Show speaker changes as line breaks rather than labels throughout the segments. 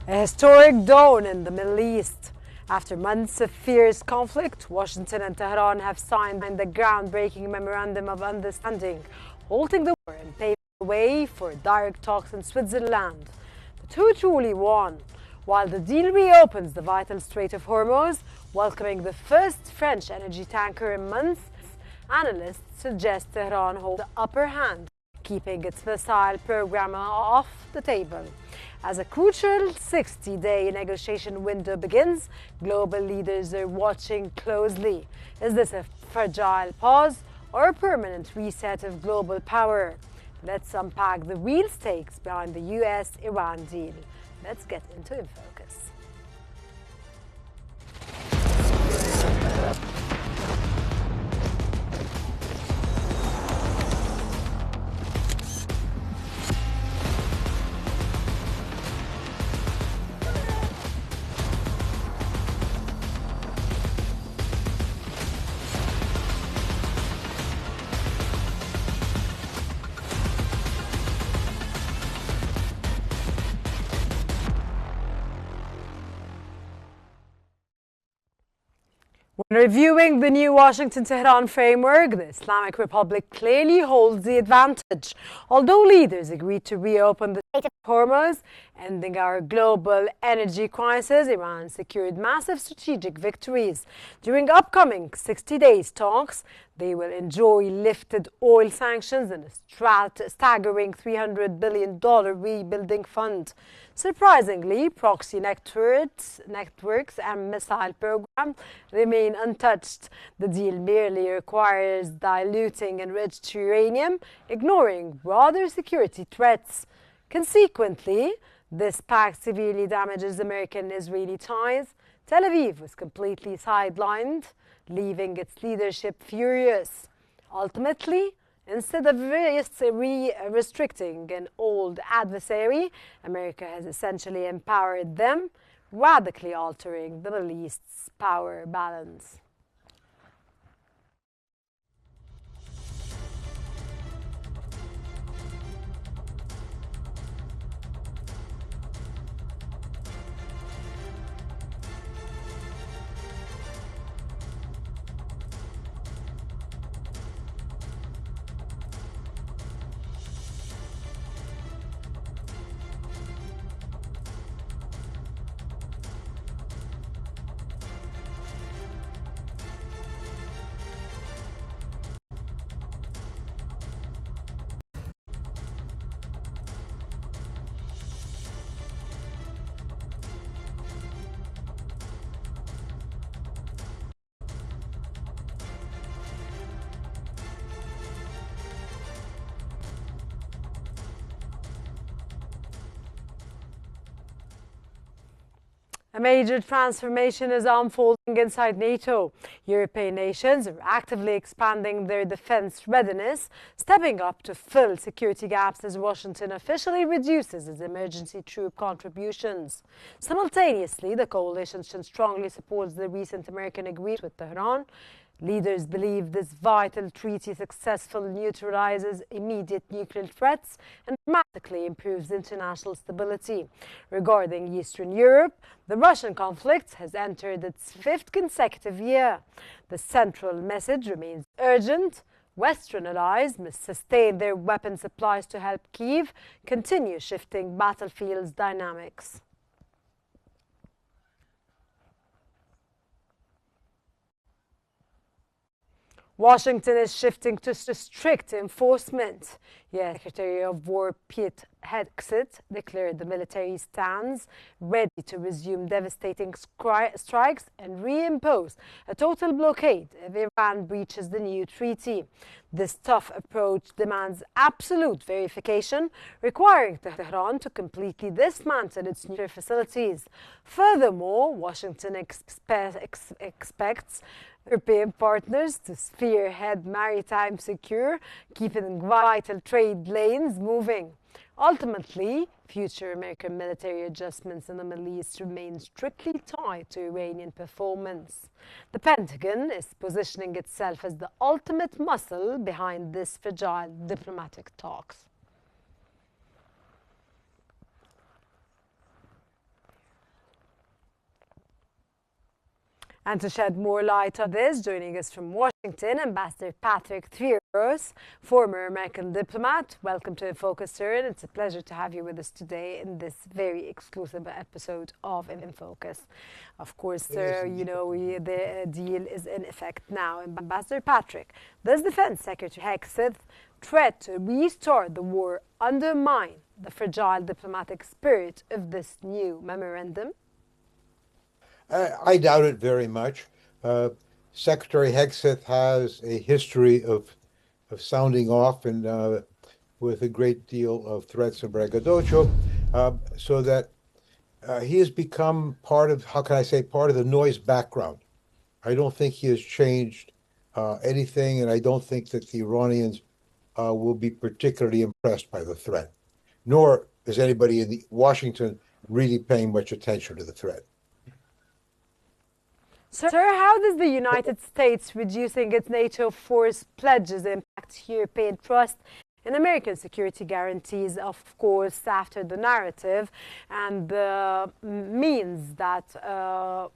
A historic dawn in the Middle East. After months of fierce conflict, Washington and Tehran have signed the groundbreaking Memorandum of Understanding, halting the war and paving the way for direct talks in Switzerland. But who truly won? While the deal reopens the vital Strait of Hormuz, welcoming the first French energy tanker in months, analysts suggest Tehran hold the upper hand, keeping its missile program off the table. As a crucial 60-day negotiation window begins, global leaders are watching closely. Is this a fragile pause or a permanent reset of global power? Let's unpack the real stakes behind the US-Iran deal. Let's get into In Focus. When reviewing the new Washington-Tehran framework, the Islamic Republic clearly holds the advantage. Although leaders agreed to reopen the Strait of Hormuz, ending our global energy crisis, Iran secured massive strategic victories. During upcoming 60 days talks, they will enjoy lifted oil sanctions and a staggering $300 billion rebuilding fund. Surprisingly, proxy networks and missile programs remain untouched. The deal merely requires diluting enriched uranium, ignoring broader security threats. Consequently, this pact severely damages American-Israeli ties. Tel Aviv was completely sidelined, leaving its leadership furious. Ultimately, instead of restricting an old adversary, America has essentially empowered them, radically altering the Middle East's power balance. A major transformation is unfolding inside NATO. European nations are actively expanding their defense readiness, stepping up to fill security gaps as Washington officially reduces its emergency troop contributions. Simultaneously, the coalition strongly supports the recent American agreement with Tehran. Leaders believe this vital treaty successfully neutralizes immediate nuclear threats and dramatically improves international stability. Regarding Eastern Europe, the Russian conflict has entered its fifth consecutive year. The central message remains urgent. Western allies must sustain their weapon supplies to help Kyiv continue shifting battlefield's dynamics. Washington is shifting to strict enforcement. Yes, Secretary of War Pete Hegseth declared the military stands ready to resume devastating strikes and reimpose a total blockade if Iran breaches the new treaty. This tough approach demands absolute verification, requiring Tehran to completely dismantle its nuclear facilities. Furthermore, Washington expects European partners to spearhead maritime security, keeping vital trade lanes moving. Ultimately, future American military adjustments in the Middle East remain strictly tied to Iranian performance. The Pentagon is positioning itself as the ultimate muscle behind this fragile diplomatic talks. And to shed more light on this, joining us from Washington, Ambassador Patrick Thieros, former American diplomat. Welcome to In Focus, sir. And it's a pleasure to have you with us today in this very exclusive episode of In Focus. Of course, sir, you know, the deal is in effect now. Ambassador Patrick, does Defense Secretary Hegseth's threat to restart the war undermine the fragile diplomatic spirit of this new memorandum?
I doubt it very much. Secretary Hegseth has a history of sounding off and with a great deal of threats and braggadocio, so that he has become part of, how can I say, part of the noise background. I don't think he has changed anything, and I don't think that the Iranians will be particularly impressed by the threat, nor is anybody in Washington really paying much attention to the threat.
Sir, how does the United States reducing its NATO force pledges impact European trust in American security guarantees, of course, after the narrative and the means that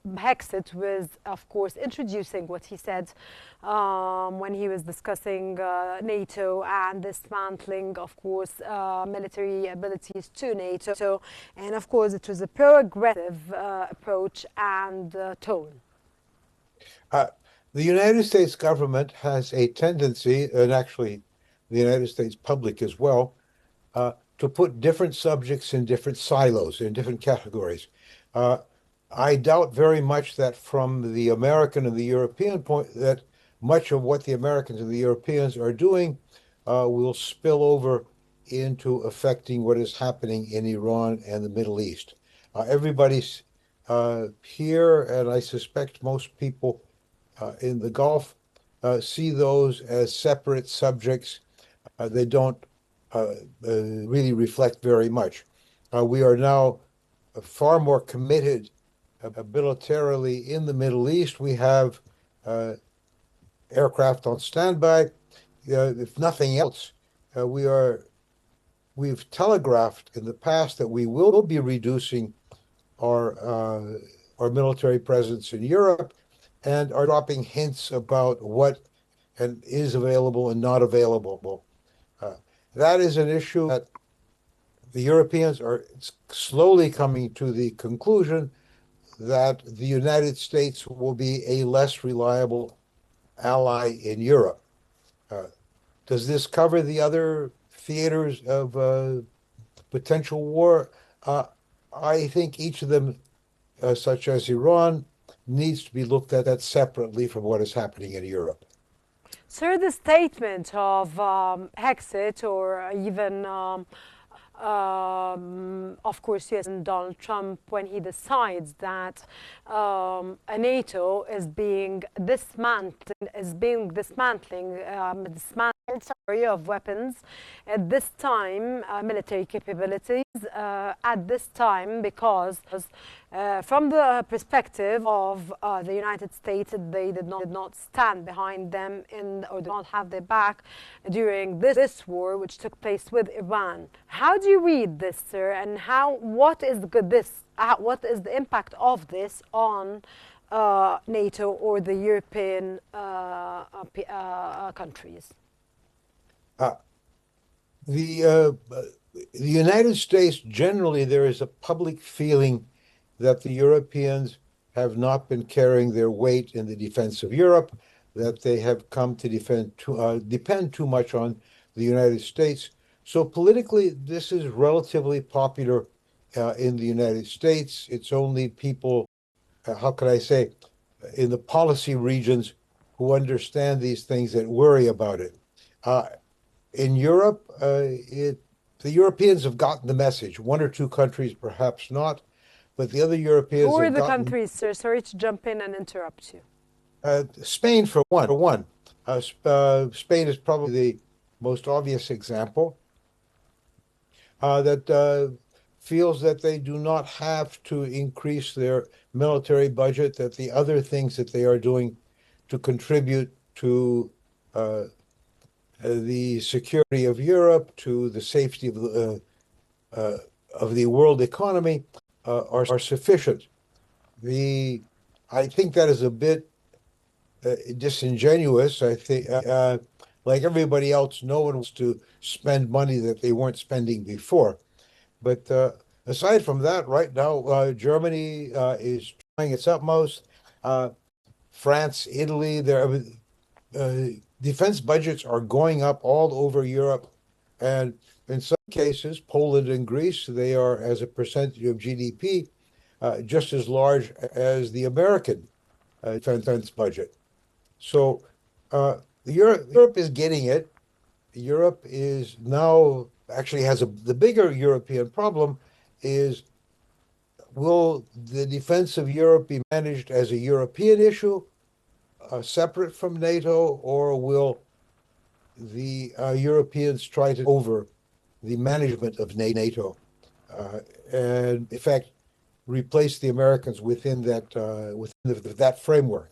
Hegseth was, of course, introducing what he said when he was discussing NATO and dismantling, of course, military abilities to NATO. And, of course, it was a pro-aggressive approach and tone.
The United States government has a tendency, and actually the United States public as well, to put different subjects in different silos, in different categories. I doubt very much that from the American and the European point, that much of what the Americans and the Europeans are doing will spill over into affecting what is happening in Iran and the Middle East. Everybody's here, and I suspect most people in the Gulf see those as separate subjects. They don't really reflect very much. We are now far more committed militarily in the Middle East. We have aircraft on standby. If nothing else, we've telegraphed in the past that we will be reducing our military presence in Europe, and are dropping hints about what is available and not available. That is an issue that the Europeans are slowly coming to the conclusion that the United States will be a less reliable ally in Europe. Does this cover the other theaters of potential war? I think each of them, such as Iran, needs to be looked at separately from what is happening in Europe.
Sir, the statement of Hegseth, or even, of course, yes, Donald Trump, when he decides that NATO is being dismantling of weapons at this time, military capabilities at this time, because from the perspective of the United States, they did not stand behind them or did not have their back during this war, which took place with Iran. How do you read this, sir, and what is the impact of this on NATO or the European countries?
The United States, generally, there is a public feeling that the Europeans have not been carrying their weight in the defense of Europe, that they have come to depend too much on the United States. So politically, this is relatively popular in the United States. It's only people, how can I say, in the policy regions who understand these things that worry about it. In Europe, the Europeans have gotten the message. One or two countries, perhaps not, but the other Europeans.
Who are the countries, sir? Sorry to jump in and interrupt you.
Spain, for one. Spain is probably the most obvious example that feels that they do not have to increase their military budget, that the other things that they are doing to contribute to the security of Europe, to the safety of the world economy, are sufficient. The I think that is a bit disingenuous. I think, like everybody else, no one wants to spend money that they weren't spending before. But aside from that, right now, Germany is trying its utmost. Uh, France, Italy, their defense budgets are going up all over Europe. And in some cases, Poland and Greece, they are, as a percentage of GDP, just as large as the American defense budget. So Europe is getting it. Europe is now actually has the bigger European problem is, will the defense of Europe be managed as a European issue, separate from NATO, or will the Europeans try to over the management of NATO, and in fact replace the Americans within that framework?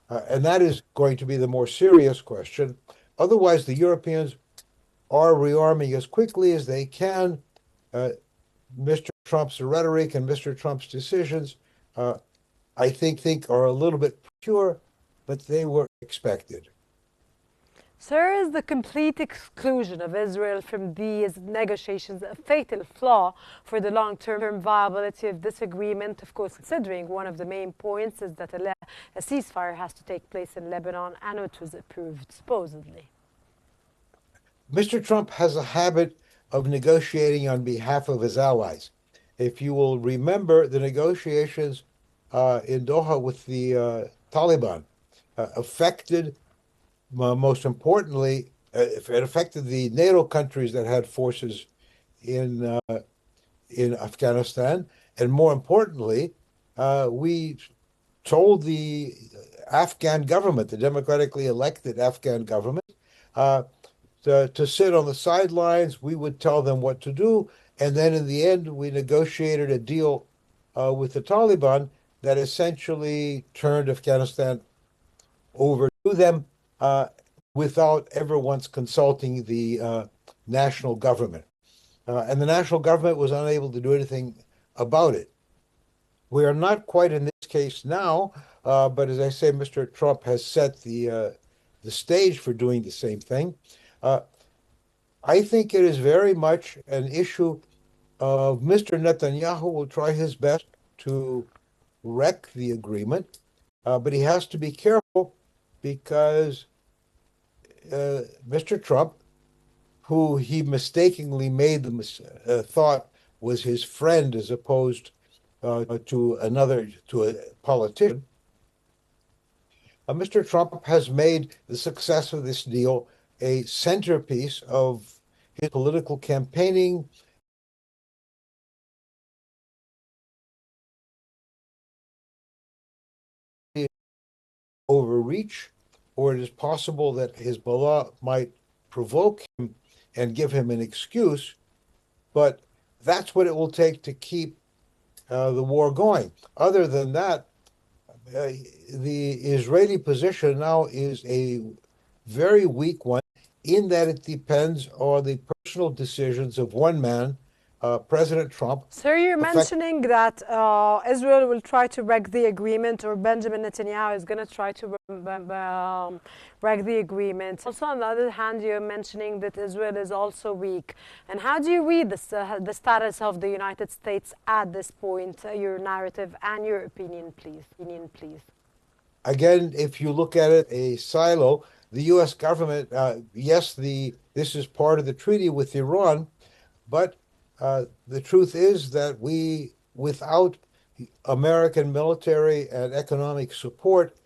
And that is going to be the more serious question. Otherwise, the Europeans are rearming as quickly as they can. Mr. Trump's rhetoric and Mr. Trump's decisions, I think are a little bit pure, but they were expected.
Sir, is the complete exclusion of Israel from these negotiations a fatal flaw for the long-term viability of this agreement? Of course, considering one of the main points is that a ceasefire has to take place in Lebanon, and it was approved, supposedly.
Mr. Trump has a habit of negotiating on behalf of his allies. If you will remember, the negotiations in Doha with the Taliban affected, most importantly, it affected the NATO countries that had forces in Afghanistan, and more importantly, we told the Afghan government, the democratically elected Afghan government, uh, to sit on the sidelines. We would tell them what to do, and then in the end, we negotiated a deal with the Taliban that essentially turned Afghanistan over to them without ever once consulting the national government. And the national government was unable to do anything about it. We are not quite in this case now, but as I say, Mr. Trump has set the stage for doing the same thing. Uh, I think it is very much an issue of Mr. Netanyahu will try his best to wreck the agreement, but he has to be careful because Mr. Trump, who he mistakenly made thought was his friend as opposed to a politician. Mr. Trump has made the success of this deal a centerpiece of his political campaigning. Overreach, or it is possible that Hezbollah might provoke him and give him an excuse, but that's what it will take to keep the war going. Other than that, the Israeli position now is a very weak one in that it depends on the personal decisions of one man, President Trump.
Sir, you're mentioning that Israel will try to wreck the agreement, or Benjamin Netanyahu is going to try to wreck the agreement. Also, on the other hand, you're mentioning that Israel is also weak. And how do you read the status of the United States at this point? Your narrative and your opinion, please.
Again, if you look at it, a silo, the U.S. government, yes, this is part of the treaty with Iran, but the truth is that without American military and economic support,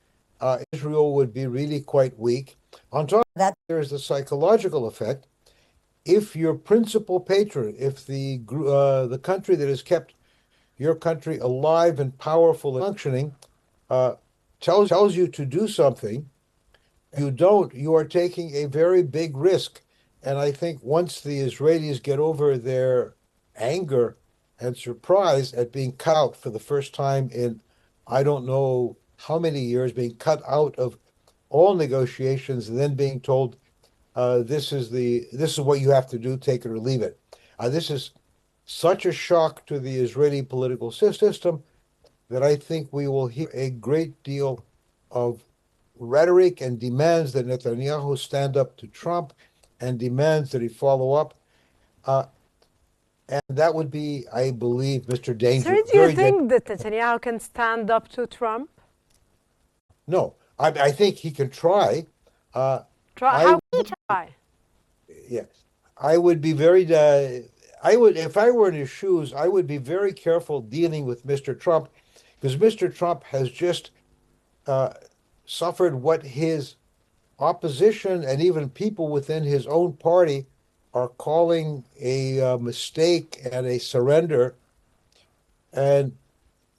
Israel would be really quite weak. On top of that, there's the psychological effect. If your principal patron, if the country that has kept your country alive and powerful and functioning, tells you to do something, you don't, you are taking a very big risk. And I think once the Israelis get over their anger and surprise at being cut out for the first time in I don't know how many years, being cut out of all negotiations and then being told this is what you have to do, take it or leave it. This is such a shock to the Israeli political system that I think we will hear a great deal of rhetoric and demands that Netanyahu stand up to Trump and demands that he follow up. Uh, and that would be, I believe, Mr.
Sir, do you
Very
think that Netanyahu can stand up to Trump?
No, I think he can try.
How would he try?
Yeah, I would be very. I would, if I were in his shoes, I would be very careful dealing with Mr. Trump, because Mr. Trump has just uh, suffered what his opposition and even people within his own party are calling a mistake and a surrender, and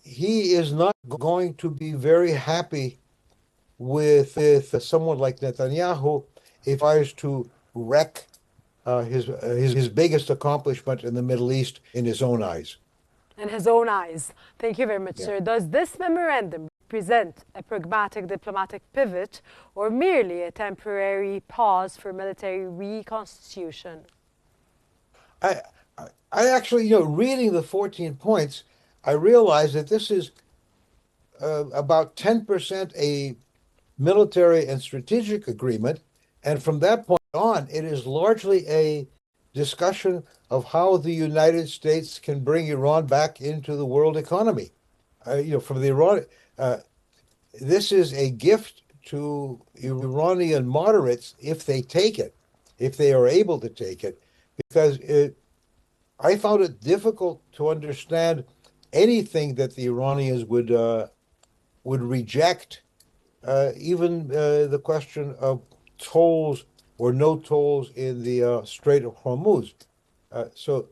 he is not going to be very happy with someone like Netanyahu if I was to wreck his biggest accomplishment in the Middle East in his own eyes.
In his own eyes. Thank you very much, sir. Does this memorandum represent a pragmatic diplomatic pivot or merely a temporary pause for military reconstitution?
I, I actually, reading the 14 points, I realized that this is about 10% a military and strategic agreement. And from that point on, it is largely a discussion of how the United States can bring Iran back into the world economy. From the Iran, this is a gift to Iranian moderates if they take it, if they are able to take it, because I found it difficult to understand anything that the Iranians would reject, even the question of tolls or no tolls in the Strait of Hormuz. So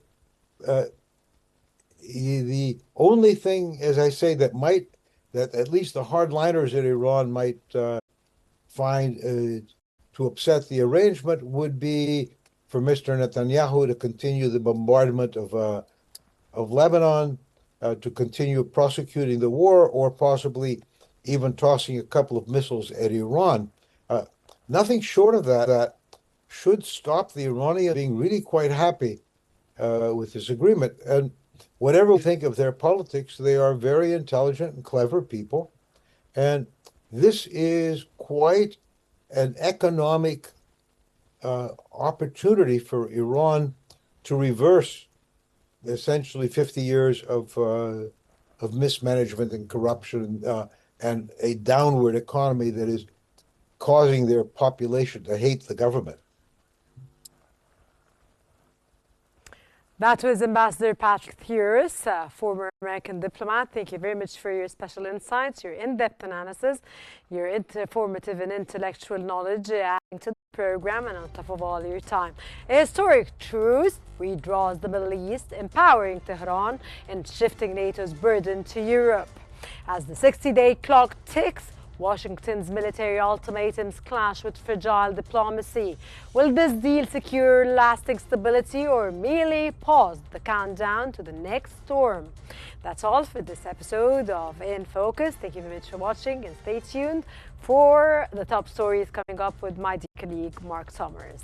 the only thing, as I say, that at least the hardliners in Iran might find to upset the arrangement would be for Mr. Netanyahu to continue the bombardment of Lebanon, to continue prosecuting the war, or possibly even tossing a couple of missiles at Iran. Nothing short of that should stop the Iranians being really quite happy with this agreement. And whatever we think of their politics, they are very intelligent and clever people. And this is quite an economic opportunity for Iran to reverse essentially 50 years of mismanagement and corruption, and a downward economy that is causing their population to hate the government.
That was Ambassador Patrick Thieus, former American diplomat. Thank you very much for your special insights, your in-depth analysis, your informative and intellectual knowledge adding to the program, and on top of all, your time. A historic truce redraws the Middle East, empowering Tehran and shifting NATO's burden to Europe. As the 60-day clock ticks, Washington's military ultimatums clash with fragile diplomacy. Will this deal secure lasting stability or merely pause the countdown to the next storm? That's all for this episode of In Focus. Thank you very much for watching, and stay tuned for the top stories coming up with my dear colleague Mark Summers.